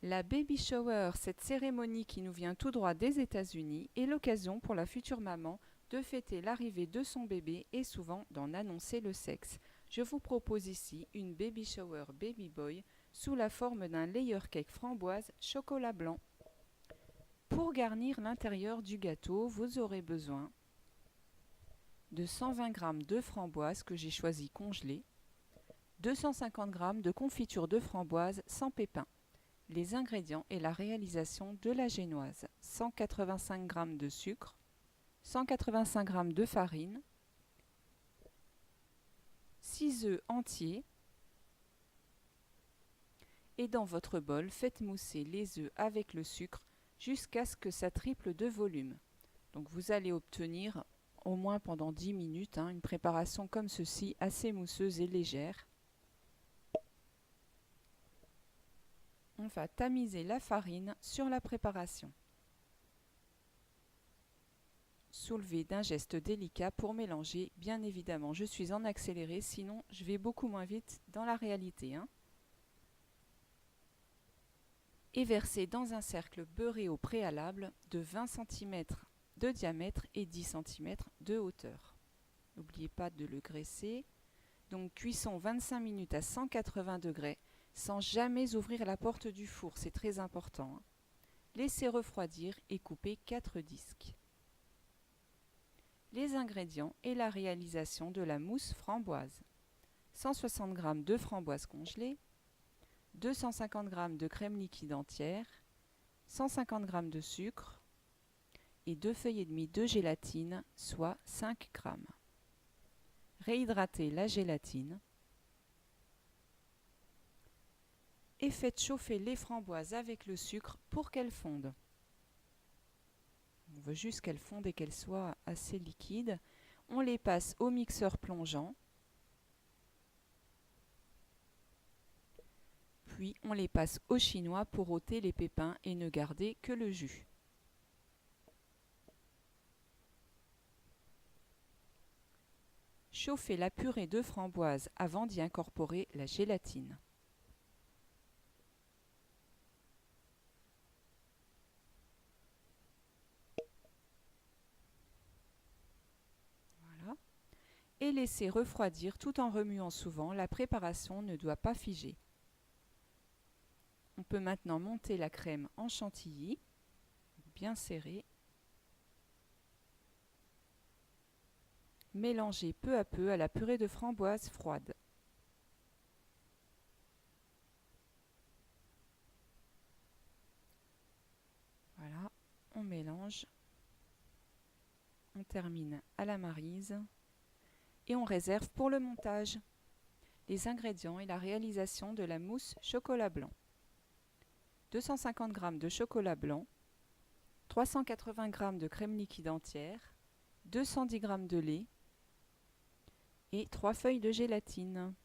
La baby shower, cette cérémonie qui nous vient tout droit des États-Unis, est l'occasion pour la future maman de fêter l'arrivée de son bébé et souvent d'en annoncer le sexe. Je vous propose ici une baby shower baby boy sous la forme d'un layer cake framboise chocolat blanc. Pour garnir l'intérieur du gâteau, vous aurez besoin de 120 g de framboise que j'ai choisi congelée, 250 g de confiture de framboise sans pépins. Les ingrédients et la réalisation de la génoise: 185 g de sucre, 185 g de farine, 6 œufs entiers, et dans votre bol, faites mousser les œufs avec le sucre jusqu'à ce que ça triple de volume. Donc vous allez obtenir au moins pendant 10 minutes une préparation comme ceci, assez mousseuse et légère. On va tamiser la farine sur la préparation. Soulevez d'un geste délicat pour mélanger. Bien évidemment, je suis en accéléré, sinon je vais beaucoup moins vite dans la réalité. Et versez dans un cercle beurré au préalable de 20 cm de diamètre et 10 cm de hauteur. N'oubliez pas de le graisser. Donc cuisson 25 minutes à 180 degrés sans jamais ouvrir la porte du four, c'est très important. Laissez refroidir et coupez 4 disques. Les ingrédients et la réalisation de la mousse framboise: 160 g de framboise congelée, 250 g de crème liquide entière, 150 g de sucre et 2 feuilles et demie de gélatine, soit 5 g. Réhydratez la gélatine et faites chauffer les framboises avec le sucre pour qu'elles fondent. On veut juste qu'elles fondent et qu'elles soient assez liquides. On les passe au mixeur plongeant. Puis on les passe au chinois pour ôter les pépins et ne garder que le jus. Chauffez la purée de framboise avant d'y incorporer la gélatine. Voilà. Et laissez refroidir tout en remuant souvent. La préparation ne doit pas figer. On peut maintenant monter la crème en chantilly, bien serrée. Mélangez peu à peu à la purée de framboise froide. Voilà, on mélange. On termine à la maryse et on réserve pour le montage. Les ingrédients et la réalisation de la mousse chocolat blanc: 250 g de chocolat blanc, 380 g de crème liquide entière, 210 g de lait et 3 feuilles de gélatine.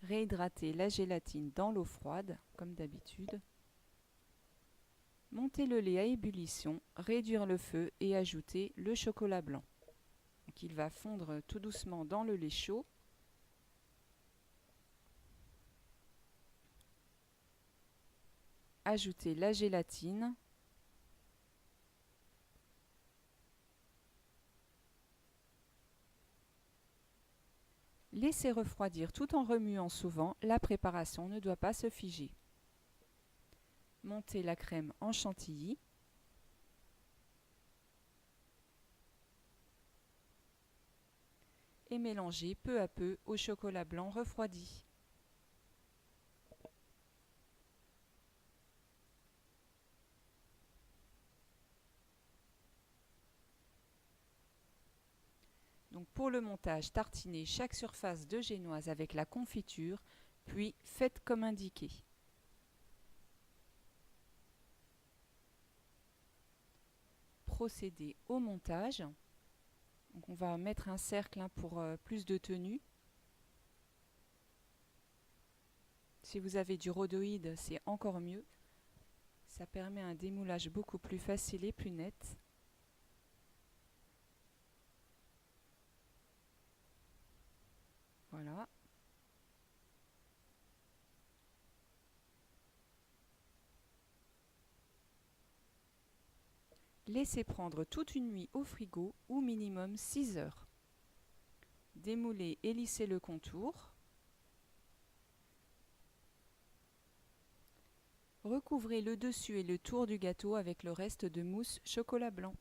Réhydratez la gélatine dans l'eau froide, comme d'habitude. Montez le lait à ébullition, réduire le feu et ajouter le chocolat blanc. Donc il va fondre tout doucement dans le lait chaud. Ajoutez la gélatine. Laissez refroidir tout en remuant souvent. La préparation ne doit pas se figer. Montez la crème en chantilly. Et mélangez peu à peu au chocolat blanc refroidi. Donc pour le montage, tartinez chaque surface de génoise avec la confiture, puis faites comme indiqué. Procédez au montage. Donc on va mettre un cercle pour plus de tenue. Si vous avez du rhodoïde, c'est encore mieux. Ça permet un démoulage beaucoup plus facile et plus net. Voilà. Laissez prendre toute une nuit au frigo ou minimum 6 heures. Démoulez et lissez le contour. Recouvrez le dessus et le tour du gâteau avec le reste de mousse chocolat blanc.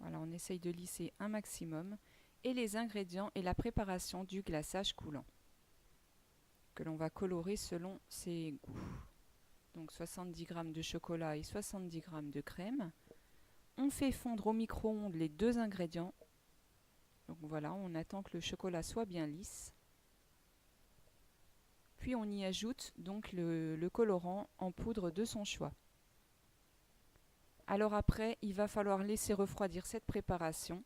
Voilà, on essaye de lisser un maximum. Et les ingrédients et la préparation du glaçage coulant, que l'on va colorer selon ses goûts. Donc 70 g de chocolat et 70 g de crème. On fait fondre au micro-ondes les deux ingrédients. Donc voilà, on attend que le chocolat soit bien lisse. Puis on y ajoute donc le colorant en poudre de son choix. Alors après, il va falloir laisser refroidir cette préparation.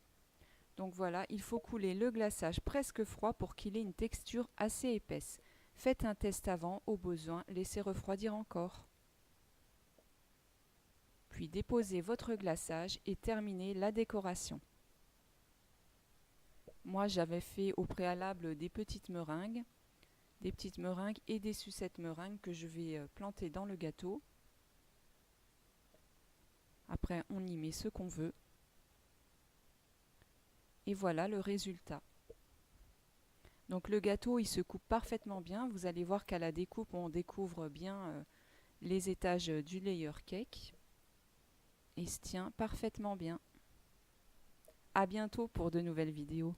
Donc voilà, il faut couler le glaçage presque froid pour qu'il ait une texture assez épaisse. Faites un test avant, au besoin, laissez refroidir encore. Puis déposez votre glaçage et terminez la décoration. Moi j'avais fait au préalable des petites meringues et des sucettes meringues que je vais planter dans le gâteau. Après on y met ce qu'on veut. Et voilà le résultat. Donc le gâteau il se coupe parfaitement bien. Vous allez voir qu'à la découpe on découvre bien les étages du layer cake. Et se tient parfaitement bien. À bientôt pour de nouvelles vidéos.